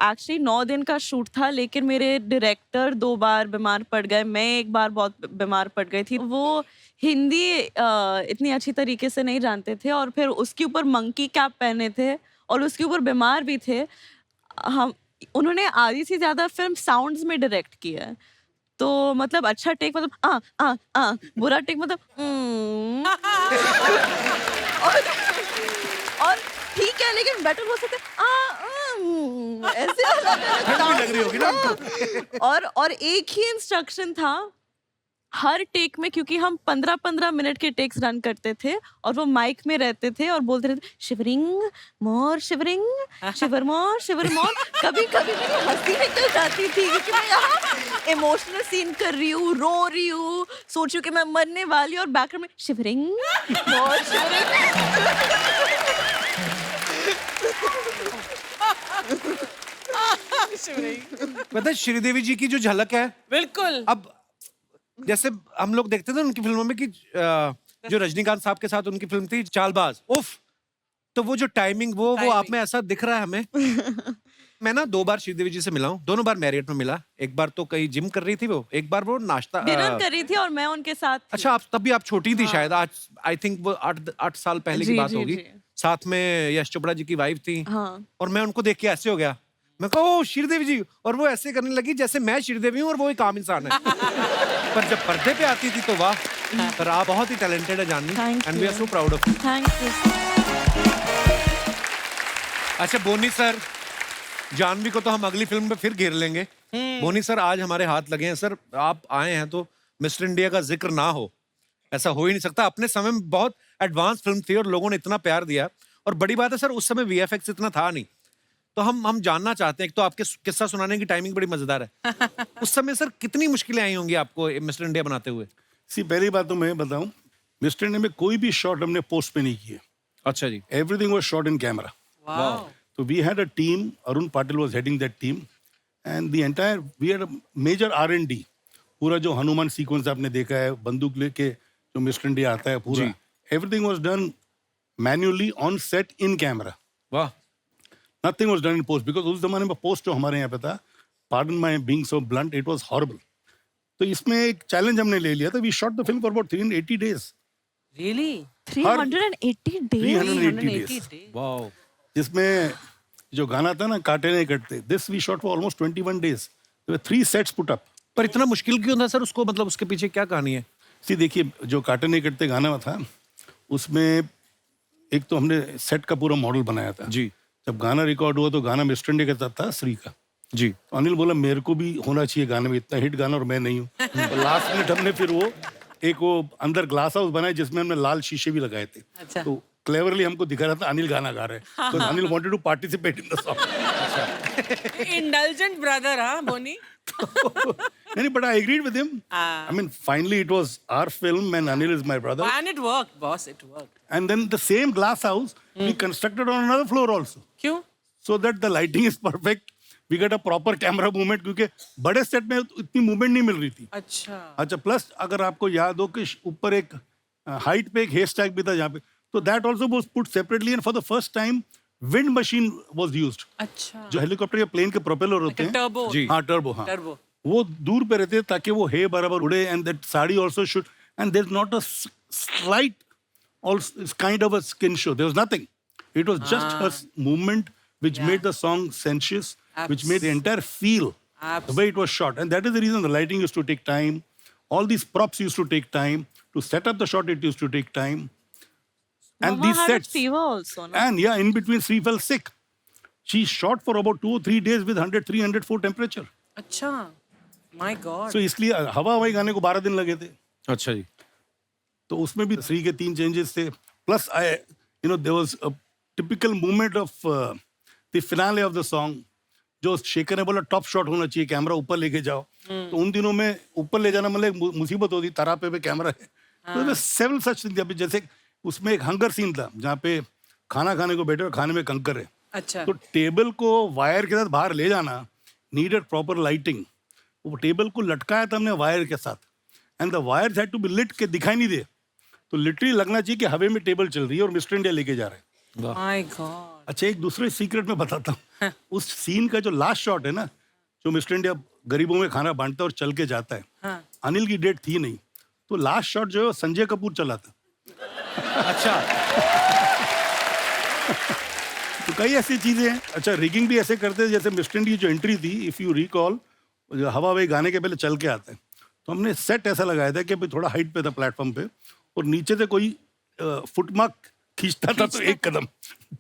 एक्चुअली 9 दिन का शूट था, लेकिन मेरे डायरेक्टर 2 बार बीमार पड़ गए, मैं एक बार बहुत बीमार पड़ गई थी। वो हिंदी इतनी अच्छी तरीके से नहीं जानते थे, और फिर उसके ऊपर मंकी कैप पहने थे, और उसके ऊपर बीमार भी थे। हम उन्होंने आधी से ज्यादा फिल्म साउंड्स में डायरेक्ट किया है। तो मतलब अच्छा टेक मतलब बुरा टेक मतलब और ठीक है, लेकिन बेटर हो सकता है ऐसे ठंड भी लग रही होगी ना उनको। और एक ही इंस्ट्रक्शन था हर टेक में, क्योंकि हम 15-15 मिनट के टेक्स रन करते थे, और वो माइक में रहते थे और बोलते रहते शिवरिंग मोर, शिवरिंग शिवर मोर, शिवर मोर। कभी कभी मेरी हंसी निकल जाती थी, क्योंकि मैं यहाँ इमोशनल सीन कर रही हूँ, रो रही हूँ, सोच रही हूँ कि मैं मरने वाली हूँ, और बैकग्राउंड में शिवरिंग मोर, शिवरिंग। पता है श्रीदेवी जी की जो झलक है, बिल्कुल। अब जैसे हम लोग देखते थे उनकी फिल्मों में कि जो रजनीकांत साहब के साथ उनकी फिल्म थी चालबाज, उफ, तो वो जो टाइमिंग वो आप में ऐसा दिख रहा है हमें। मैं ना 2 बार श्रीदेवी जी से मिला हूँ, दोनों बार मैरियट में मिला। एक बार तो कहीं जिम कर रही थी वो, एक बार वो नाश्ता डिनर कर रही थी और मैं उनके साथ थी। अच्छा, आप तब भी आप छोटी थी शायद, आज आई थिंक वो 8 साल पहले की जी, बात जी, होगी। जी। साथ में यश चोपड़ा जी की वाइफ थी, हाँ। और मैं उनको देख के ऐसे हो गया, मैं कहा ओ श्रीदेवी जी, और वो ऐसे करने लगी जैसे मैं श्रीदेवी हूँ और वो एक आम इंसान है। पर जब पर्दे पे आती थी तो वाह, पर आप बहुत ही टैलेंटेड है Janhvi, Thank and we are you. So proud of you. Thank you. अच्छा बोनी सर, जानवी को तो हम अगली फिल्म में फिर घेर लेंगे। बोनी सर आज हमारे हाथ लगे हैं सर, आप आए हैं तो मिस्टर इंडिया का जिक्र ना हो, ऐसा हो ही नहीं सकता। अपने समय में बहुत एडवांस फिल्म थी और लोगों ने इतना प्यार दिया, और बड़ी बात है सर उस समय वीएफएक्स इतना था नहीं। तो हम जानना चाहते हैं, एक तो आपके किस्सा सुनाने की टाइमिंग बड़ी मजेदार है। उस समय सर कितनी मुश्किलें आई होंगी आपको मिस्टर इंडिया बनाते हुए? पहली बात तो मैं बताऊं, मिस्टर इंडिया में कोई भी शॉट हमने पोस्ट पे नहीं किए। अच्छा जी। Everything was shot in camera. Wow. So we had a team, Arun Patil was heading that team, and we had a major R&D. पूरा जो हनुमान सीक्वेंस आपने देखा है, बंदूक लेके जो मिस्टर इंडिया आता है पूरा, everything was done manually on set in camera. वाह। Nothing was done in post, because उस जमाने में पोस्ट जो हमारे यहाँ पे था, pardon my being so blunt, it was horrible. तो इसमें एक चैलेंज हमने ले लिया था, we shot the film for about 380 days. Really? 380 days. 380 days. वाह। जिसमें जो गाना था ना काटे नहीं कटते, this we shot for almost 21 days. There were 3 sets put up. पर इतना मुश्किल क्यों था सर उसको, मतलब उसके पीछे क्या कहानी है? देखिए जो काटे नहीं कटते गाना था, उसमें एक तो हमने सेट का पूरा मॉडल बनाया था। जी। जब गाना रिकॉर्ड हुआ तो गाना मिस्टर इंडिया का था, श्री का। जी। तो अनिल बोला मेरे को भी होना चाहिए गाने में, इतना हिट गाना और मैं नहीं हूँ। तो लास्ट मिनट हमने फिर वो अंदर ग्लास हाउस बनाया जिसमें हमने लाल शीशे भी लगाए थे। अच्छा। तो क्लेवरली हमको दिखा रहा था अनिल गाना गा रहे हैं, तो Anil wanted to participate in the song. Indulgent brother, हाँ बोनी। नहीं, but I agreed with him. I mean, finally it was our film and Anil is my brother. And it worked, boss, it worked. And then the same glass house we constructed on another floor also, क्यों? so that the lighting is perfect. We get a proper camera movement क्योंकि बड़े set में इतनी movement नहीं मिल रही थी। अच्छा। अच्छा, प्लस अगर आपको याद हो कि ऊपर एक हाइट पे एक हेयर स्टैक भी था जहाँ पे, तो that also was put separately and for the first time wind machine was used. अच्छा। जो हेलीकॉप्टर या प्लेन के प्रोपेलर होते हैं, टर्बो। जी। हाँ टर्बो, हाँ टर्बो। वो दूर पे रहते हैं ताकि वो हे बराबर उड़े, and that sari also should, and there is not a slight also kind of a skin show. There was nothing. It was just her movement which Yeah. made the song sensuous, which made the entire feel the way it was shot. And that is the reason the lighting used to take time. All these props used to take time. To set up the shot, it used to take time. And Mama these had a sets. fever also, no? And yeah, in between, Sri fell sick. She shot for about 2 or 3 days with 100, 300, 4 temperature. अच्छा। My God. So इसलिए हवा हवाई गाने को 12 दिन लगे थे। अच्छा जी। तो उसमें भी श्री के 3 चेंजेस थे, plus there was a typical movement of the finale of the song, जो शेखर ने बोला टॉप शॉट होना चाहिए, कैमरा ऊपर लेके जाओ। तो उन दिनों में ऊपर ले जाना मतलब एक मुसीबत होती, तरापे पे कैमरा है। तो सेवरल सच थिंग्स, अभी जैसे उसमें एक हंगर सीन था जहाँ पे खाना खाने को बैठे और खाने में कंकर है, अच्छा। तो टेबल को वायर के साथ बाहर ले जाना नीडेड प्रॉपर लाइटिंग। वो टेबल को लटकाया था हमने वायर के साथ, and the wire had to be lit के दिखाई नहीं दे, तो लिटरली लगना चाहिए कि हवे में टेबल चल रही है और मिस्टर इंडिया लेके जा रहे हैं। My God. अच्छा, एक दूसरे सीक्रेट में बताता हूँ। उस सीन का जो लास्ट शॉट है ना, जो मिस्टर इंडिया गरीबों में खाना बांटता है और चल के जाता है, हाँ। अनिल की डेट थी नहीं, तो लास्ट शॉट जो है वो संजय कपूर चला था। अच्छा। तो कई ऐसी चीजें हैं। अच्छा, रिगिंग भी ऐसे करते हैं, जैसे मिस्टर इंडिया की जो एंट्री थी, इफ यू रिकॉल, हवा हवाई गाने के पहले चल के आता है, तो हमने सेट ऐसा लगाया था कि थोड़ा हाइट पे था प्लेटफॉर्म पे, और नीचे से कोई फुटमार्क खींचता था तो एक कदम,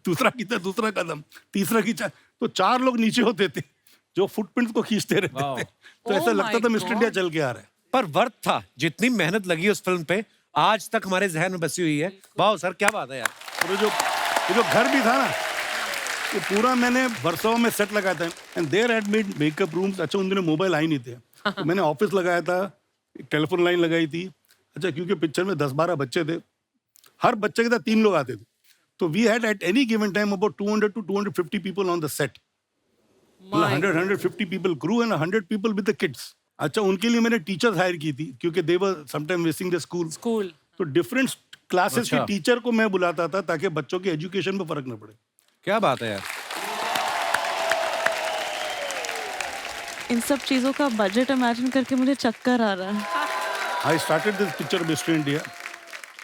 दूसरा खींचा दूसरा कदम, तीसरा खींचा, तो 4 लोग नीचे होते थे जो फुटप्रिंट्स को खींचते रहते थे। तो ऐसा Oh लगता my था मिस्टर इंडिया God. चल के आ रहा है। पर वर्थ था, जितनी मेहनत लगी उस फिल्म पे आज तक हमारे जहन में बसी हुई है। वाह सर, क्या बात है यार। और वो जो घर भी था ना, वो पूरा मैंने वर्सोवा में सेट लगाया था, and there had made makeup rooms. अच्छा, उन दिनों मोबाइल आई नहीं थे, तो मैंने ऑफिस लगाया था, एक टेलीफोन लाइन लगाई थी। अच्छा, क्योंकि पिक्चर में 10-12 बच्चे थे, हर बच्चे के साथ 3 लोग आते थे, तो we had at any given time about 200 to 250 people on the set. 100-150 people crew and 100 people with the kids. अच्छा, उनके लिए मैंने टीचर्स हायर की थी क्योंकि they were sometime missing the school. तो डिफरेंट क्लासेस के अच्छा। टीचर को मैं बुलाता था ताकि बच्चों के एजुकेशन में फर्क न पड़े। क्या बात है यार। इन सब चीजों का बजट इमेजिन करके मुझे चक्कर आ रहा है। I started this picture Mr. India.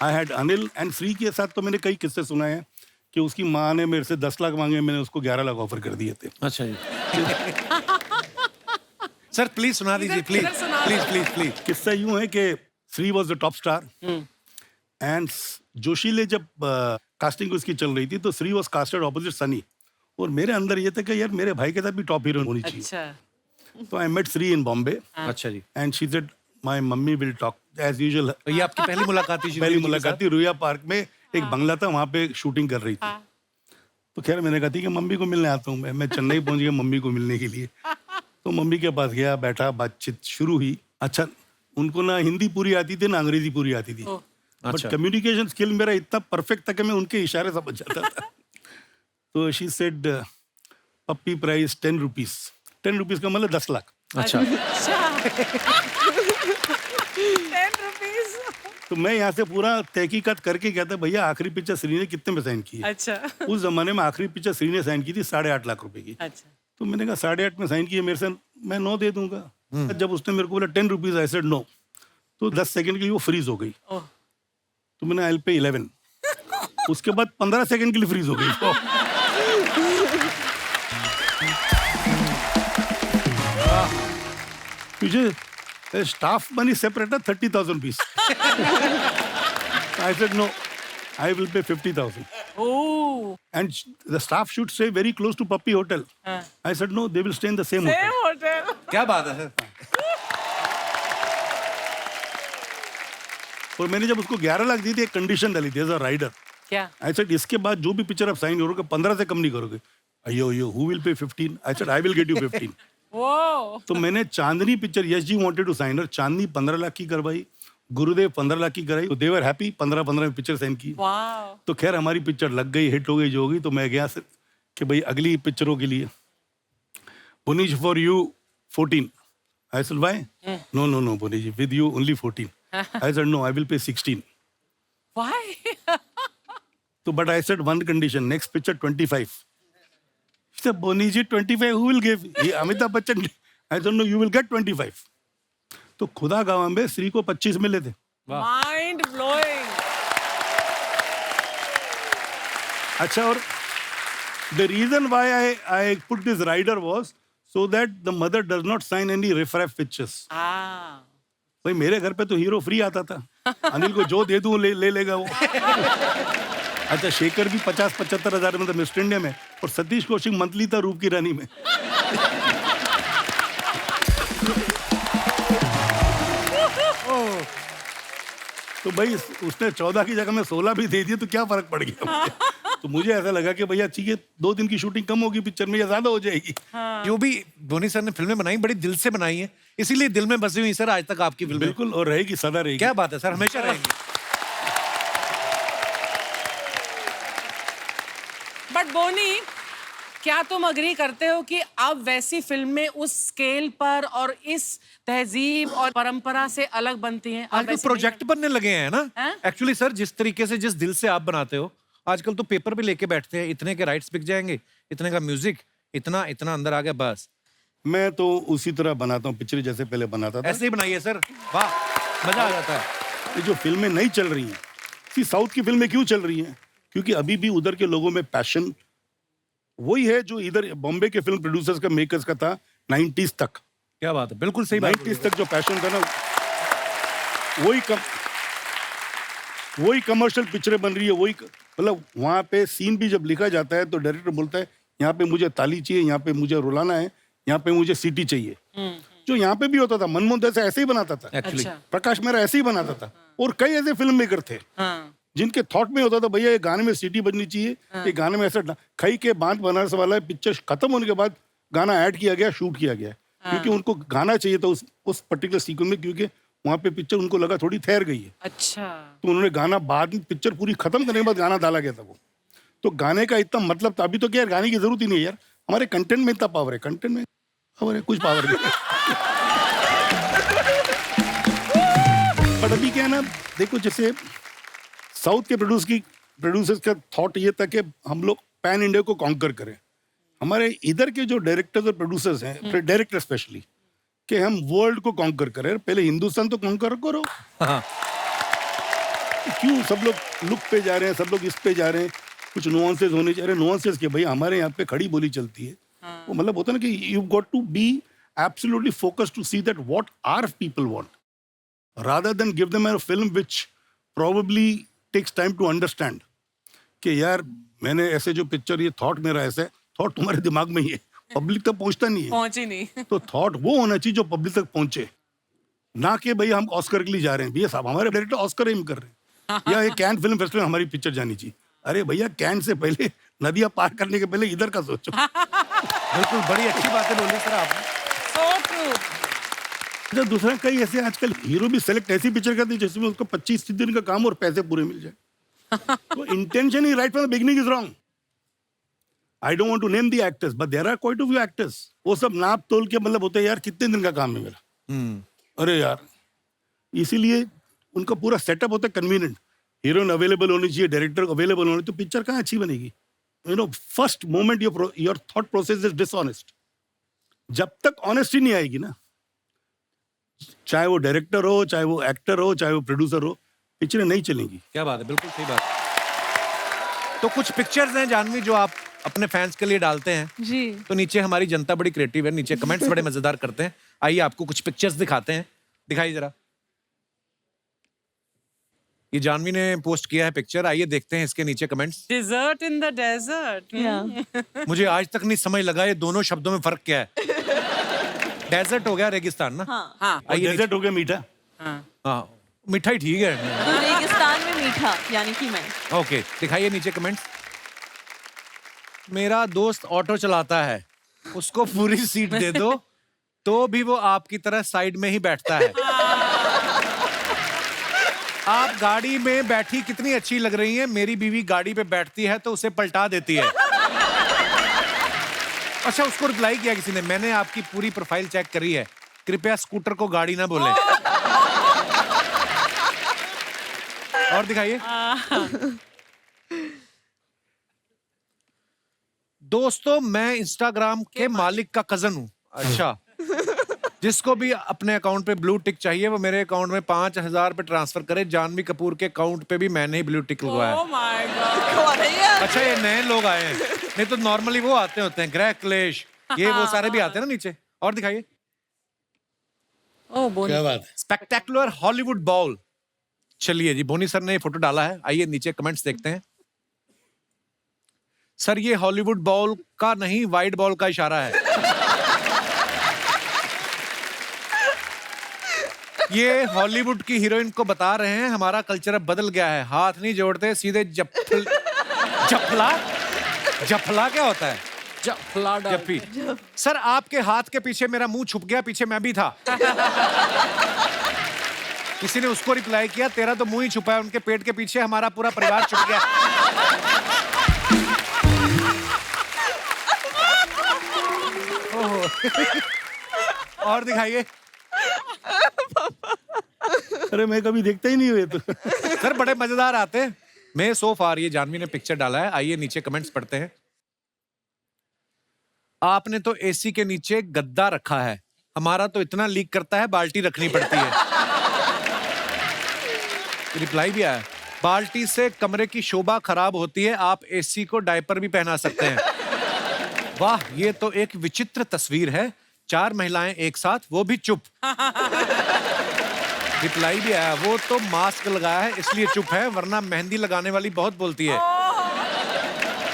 I had Anil and Sri के साथ तो मैंने कई किस्से सुनाए हैं कि उसकी माँ ने मेरे से 10 लाख मांगे, मैंने उसको 11 लाख ऑफर कर दिए थे। अच्छा जी। सर प्लीज सुना दीजिए, प्लीज इधर सुना प्लीज प्लीज प्लीज। किस्सा यूं है कि Shri was the top star, and जोशीले जब कास्टिंग उसकी चल रही थी तो Shri was casted opposite Sunny, और मेरे अंदर ये था कि यार मेरे भाई के साथ भी टॉप हीरोइन होनी चाहिए। अच्छा। तो I met Sri in Bombay, अच्छा जी। And she said my mummy will talk as usual. तो ये आपकी पहली मुलाकात थी? पहली मुलाकात थी, रुया पार्क में एक बंगला था, वहाँ पे शूटिंग कर रही थी। तो खैर मैंने कहा थी कि मम्मी को मिलने आता हूँ मैं चेन्नई पहुंच गया मम्मी को मिलने के लिए। तो मम्मी के पास गया, बैठा, बातचीत शुरू हुई। अच्छा, उनको ना हिंदी पूरी आती थी ना अंग्रेजी पूरी आती थी, बट अच्छा। कम्युनिकेशन स्किल मेरा इतना परफेक्ट था कि मैं उनके इशारे समझ जाता था। तो she said puppy price 10 rupees. 10 rupees का मतलब 10 लाख। अच्छा। 10 rupees. तो मैं यहाँ से पूरा तहकीकात करके कहता, भैया आखिरी पिक्चर श्री ने कितने में साइन की है? अच्छा। उस जमाने में आखिरी पिक्चर श्री ने साइन की थी 8.5 लाख रुपए की। अच्छा। तो मैंने कहा 8.5 में साइन किया, मेरे से मैं 9 दे दूंगा। जब उसने मेरे को बोला 10 रुपीज, आई सेड नो, तो 10 सेकंड के लिए वो फ्रीज हो गई। ओह। तो मैंने आई पे 11, उसके बाद 15 सेकंड के लिए फ्रीज हो गई। तुझे स्टाफ मनी सेपरेट है 30,000 rupees. I said no, I will pay 50,000। Oh. And the staff should stay very close to Puppy Hotel. I said, no, they will stay in the same hotel. Same hotel. क्या बात है sir? और मैंने जब उसको 11 लाख दी थी, एक condition डाली थी एज अ राइडर. क्या? I said, इसके बाद जो भी पिक्चर आप साइन करोगे 15 से कम नहीं करोगे. अयो who will pay 15? I said, I will get you 15. Whoa. तो मैंने चांदनी पिक्चर, यस जी wanted to sign, Chandni 15 lakh की करवाई, गुरुदेव 15 लाख की कराई, तो देवर हैप्पी, 15-15 में पिक्चर साइन की. Wow. तो खैर हमारी पिक्चर लग गई, हिट हो गई, जो हो गई. तो मैं गया से कि भाई अगली पिक्चरों के लिए Punish for you 14. I said why? No Punish, with you only 14. I said no, I will pay 16. Why? तो but I said one condition, next picture 25. Punish ji 25 who will give? ये Amitabh Bachchan. I said no, you will get 25. तो खुदा गवाह में श्री को 25 मिले थे. Mind blowing. अच्छा, और the reason why I put this rider was so that the mother does not sign any riff-raff pictures. Ah. भाई मेरे घर पे तो हीरो फ्री आता था. अनिल को जो दे दूं ले लेगा वो. अच्छा, शेखर भी 50-75 हजार में था मिस्टर इंडिया में, और सतीश कौशिक मंथली था रूप की रानी में. तो भाई उसने 14 की जगह में 16 भी दे दिए तो क्या फर्क पड़ गया मुझे? तो मुझे ऐसा लगा कि भैया ठीक है, 2 दिन की शूटिंग कम होगी पिक्चर में या ज्यादा हो जाएगी. जो भी धोनी सर ने फिल्में बनाई बड़ी दिल से बनाई है, इसीलिए दिल में बसी हुई सर आज तक आपकी फिल्में. बिल्कुल, और रहेगी, सदा रहेगी. क्या बात है सर, हमेशा रहेंगी. बट बोनी, क्या तुम अग्री करते हो कि अब वैसी फिल्में उस स्केल पर और इस तहजीब और परंपरा से अलग बनती हैं? अब आजकल वैसी प्रोजेक्ट बनने लगे हैं ना. हैं? एक्चुअली सर, जिस तरीके से जिस दिल से आप बनाते हो, आजकल तो पेपर भी लेके बैठते हैं, इतने के राइट्स बिक जाएंगे, इतने का म्यूजिक, इतना इतना अंदर आ गया बस. मैं तो उसी तरह बनाता हूँ पिक्चर जैसे पहले बनाता था. ऐसे ही बनाइए सर, वाह, मजा आ जाता है. ये जो फिल्में नहीं चल रही हैं, सी साउथ की फिल्में क्यों चल रही हैं? क्योंकि अभी भी उधर के लोगों में पैशन वही है जो इधर बॉम्बे के फिल्म प्रोड्यूसर्स का, मेकर्स का था 90s तक. क्या बात है, बिल्कुल सही बात. 90s तक जो पैशन था ना, वही कमर्शियल पिक्चरें बन रही है. वही मतलब वहाँ पे सीन भी जब लिखा जाता है तो डायरेक्टर बोलता है यहाँ पे मुझे ताली चाहिए, यहाँ पे मुझे रुलाना है, यहाँ पे मुझे सीटी चाहिए. जो यहाँ पे भी होता था, मनमोहन दास ऐसे ही बनाता था, एक्चुअली. अच्छा। प्रकाश मेहरा ऐसे ही बनाता था, और कई ऐसे फिल्म मेकर थे हाँ. जिनके थॉट में होता था भैया ये गाने में सीटी बजनी चाहिए, ये गाने में ऐसा खई के बांध बनारस वाला पिक्चर खत्म होने के बाद गाना ऐड किया गया, शूट किया गया, क्योंकि उनको गाना चाहिए था उस पर्टिकुलर सीक्वेंस में, क्योंकि वहाँ पे पिक्चर उनको लगा थोड़ी ठहर गई है. अच्छा. तो उन्होंने गाना बाद में, पिक्चर पूरी खत्म करने के बाद गाना डाला गया था वो. तो गाने का इतना मतलब था. अभी तो क्या यार, गाने की जरूरत ही नहीं है यार, हमारे कंटेंट में इतना पावर है. कंटेंट में पावर है, कुछ पावर नहीं. बट अभी क्या है ना, देखो जैसे साउथ के प्रोड्यूसर्स का थॉट ये था कि हम लोग पैन इंडिया को कॉन्कर करें. हमारे इधर के जो डायरेक्टर्स और प्रोड्यूसर्स हैं, डायरेक्टर स्पेशली, कि हम वर्ल्ड को कॉन्कर करें. पहले हिंदुस्तान तो कॉन्कर करो. हाँ. क्यों सब लोग लुक पे जा रहे हैं, सब लोग इस पे जा रहे हैं, कुछ नुआंसेस होने चाहिए. नुआंसेस के भाई हमारे यहाँ पे खड़ी बोली चलती है. वो मतलब होता है ना कि you got to be absolutely focused to see that what are people want, rather than give them a film which probably takes time to understand कि यार मैंने ऐसे जो पिक्चर, ये थॉट मेरा ऐसा है, थॉट तुम्हारे दिमाग में ही है, पब्लिक तक पहुंचता नहीं है. पहुंची नहीं. तो थॉट वो होना चाहिए जो पब्लिक तक पहुंचे, ना कि भाई हम ऑस्कर के लिए जा रहे हैं. भैया साहब, हमारे डायरेक्टर ऑस्कर एम कर रहे हैं, या ये कैन फिल्म फेस्टिवल हमारी पिक्चर जानी चाहिए. अरे भैया, कैन से पहले, नदियां पार करने के पहले इधर का सोचो. बिल्कुल, बड़ी अच्छी बातें बोली सर आपने. So true. अच्छा, दूसरा कई ऐसे आजकल हीरो भी सेलेक्ट ऐसी पिक्चर करते हैं जिसमें उसको 25 दिन का काम और पैसे पूरे मिल जाए. तो इंटेंशन ही right from the beginning is wrong. I don't want to name the actors, but there are quite a few actors. वो सब नाप तोल के मतलब होते हैं यार कितने दिन का काम है मेरा. अरे यार, इसीलिए उनका पूरा सेटअप होता है कन्वीनियंट. हीरोइन अवेलेबल होनी चाहिए, डायरेक्टर अवेलेबल होनी, तो पिक्चर कहाँ अच्छी बनेगी. You know, first moment your thought process is dishonest. जब तक ऑनेस्टी नहीं आएगी ना, चाहे वो डायरेक्टर हो, चाहे वो एक्टर हो, चाहे वो प्रोड्यूसर हो, पिक्चरें नहीं चलेंगी. क्या बात है, बिल्कुल सही बात. तो कुछ पिक्चर्स हैं जानवी जो आप अपने फैंस के लिए डालते हैं. जी. तो नीचे हमारी जनता बड़ी क्रिएटिव है, नीचे कमेंट्स बड़े मजेदार करते हैं. आइए आपको कुछ पिक्चर्स दिखाते हैं, दिखाइए जरा. ये जानवी ने पोस्ट किया है पिक्चर, आइए देखते हैं इसके नीचे comments. Dessert in the desert. मुझे आज तक नहीं समझ लगा ये दोनों शब्दों में फर्क क्या है। डेजर्ट हो गया रेगिस्तान ना। हाँ, हाँ और डेजर्ट हो गया मीठा। हाँ मिठाई ठीक है। रेगिस्तान में मीठा यानी कि मैं। ओके दिखाइए नीचे कमेंट्स। मेरा दोस्त ऑटो चलाता है, उसको पूरी सीट दे दो तो भी वो आपकी तरह साइड में ही बैठता है। आप गाड़ी में बैठी कितनी अच्छी लग रही हैं। मेरी बीवी गाड़ी पे बैठती है तो उसे पलटा देती है। अच्छा उसको रिप्लाई किया किसी ने, मैंने आपकी पूरी प्रोफाइल चेक करी है, कृपया स्कूटर को गाड़ी ना बोले। और दिखाइए। दोस्तों मैं इंस्टाग्राम के मालिक का कजन हूं। अच्छा जिसको भी अपने अकाउंट पे ब्लू टिक चाहिए वो मेरे अकाउंट में 5,000 पे ट्रांसफर करे। जानवी कपूर के अकाउंट पे भी मैंने ही ब्लू टिक लगवाया। Oh my God। कौन है ये? अच्छा ये नए लोग आए हैं, नहीं तो नॉर्मली वो आते होते हैं, ग्रह क्लेश ये वो सारे भी आते हैं ना नीचे। और दिखाइए। Oh, बोनी। क्या बात है। Spectacular Hollywood ball. चलिए जी, बोनी सर ने ये फोटो डाला है, आइए नीचे कमेंट्स देखते हैं। सर ये हॉलीवुड बॉल का नहीं वाइड बॉल का इशारा है। ये हॉलीवुड की हीरोइन को बता रहे हैं हमारा कल्चर अब बदल गया है, हाथ नहीं जोड़ते सीधे जफला। जफला क्या होता है? जफ्फी। सर आपके हाथ के पीछे मेरा मुंह छुप गया, पीछे मैं भी था। किसी ने उसको रिप्लाई किया, तेरा तो मुंह ही छुपा है, उनके पेट के पीछे हमारा पूरा परिवार छुप गया। और दिखाइए। अरे मैं कभी देखता ही नहीं हुए तो। सर बड़े मजेदार आते हैं। मैं सो फार ये जानवी ने पिक्चर डाला है, आइए नीचे कमेंट्स पढ़ते हैं। आपने तो एसी के नीचे गद्दा रखा है, हमारा तो इतना लीक करता है बाल्टी रखनी पड़ती है। रिप्लाई भी आया, बाल्टी से कमरे की शोभा खराब होती है, आप एसी को डायपर भी पहना सकते हैं। वाह ये तो एक विचित्र तस्वीर है, 4 महिलाएं एक साथ, वो भी चुप। रिप्लाई भी आया, वो तो मास्क लगाया है इसलिए चुप है, वरना मेहंदी लगाने वाली बहुत बोलती है।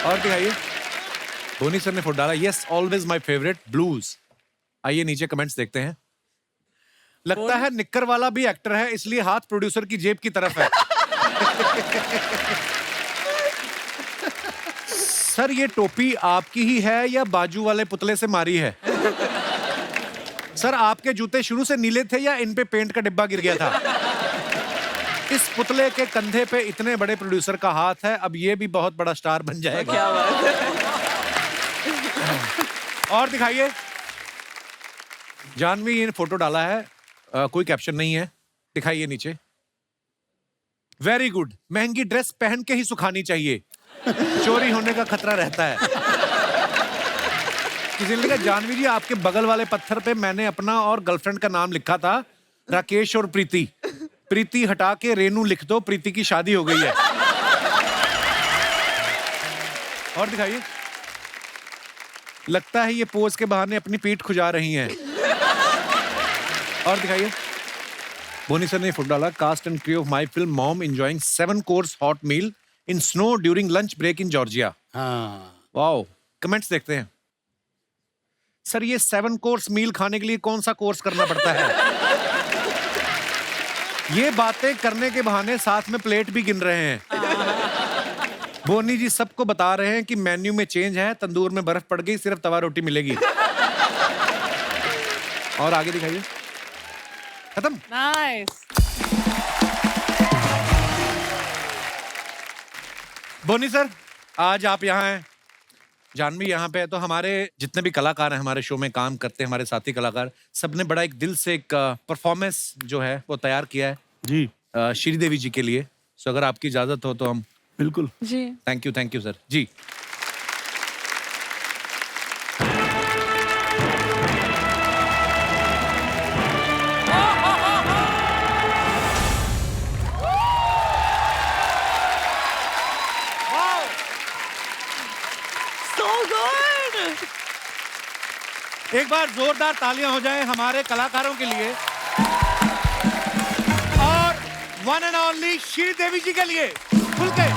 और दिखाइए। धोनी सर ने फोटो डाला, yes always my favourite blues. आइए नीचे कमेंट्स देखते हैं। लगता है निक्कर वाला भी एक्टर है, इसलिए हाथ प्रोड्यूसर की जेब की तरफ है। सर ये टोपी आपकी ही है या बाजू वाले पुतले से मारी है? सर आपके जूते शुरू से नीले थे या इन पे पेंट का डिब्बा गिर गया था? इस पुतले के कंधे पे इतने बड़े प्रोड्यूसर का हाथ है, अब ये भी बहुत बड़ा स्टार बन जाएगा। क्या बात है। और दिखाइए। जानवी ये फोटो डाला है, कोई कैप्शन नहीं है, दिखाइए नीचे। वेरी गुड, महंगी ड्रेस पहन के ही सुखानी चाहिए, चोरी होने का खतरा रहता है। किसी ने लिखा, जानवी जी आपके बगल वाले पत्थर पे मैंने अपना और गर्लफ्रेंड का नाम लिखा था, राकेश और प्रीति। प्रीति हटा के रेनू लिख दो, प्रीति की शादी हो गई है। और दिखाइए। लगता है ये पोज के बहाने अपनी पीठ खुजा रही हैं। और दिखाइए। बोनी सर ने फोटो डाला, cast and crew of my film Mom enjoying 7 course hot meal in snow during lunch break in Georgia. हाँ वाओ। कमेंट्स देखते हैं। सर ये 7 कोर्स मील खाने के लिए कौन सा कोर्स करना पड़ता है? ये बातें करने के बहाने साथ में प्लेट भी गिन रहे हैं। बोनी जी सबको बता रहे हैं कि मेन्यू में चेंज है, तंदूर में बर्फ पड़ गई, सिर्फ तवा रोटी मिलेगी। और आगे दिखाइए। खत्म। नाइस। बोनी सर आज आप यहाँ हैं, जानवी यहाँ पे है, तो हमारे जितने भी कलाकार हैं हमारे शो में काम करते हैं, हमारे साथी कलाकार, सबने बड़ा एक दिल से एक परफॉर्मेंस जो है वो तैयार किया है जी श्रीदेवी जी के लिए। सो अगर आपकी इजाजत हो तो हम। बिल्कुल। जी थैंक यू सर जी। so good। एक बार जोरदार तालियां हो जाएं हमारे कलाकारों के लिए। और वन एंड ओनली श्रीदेवी जी के लिए खुल के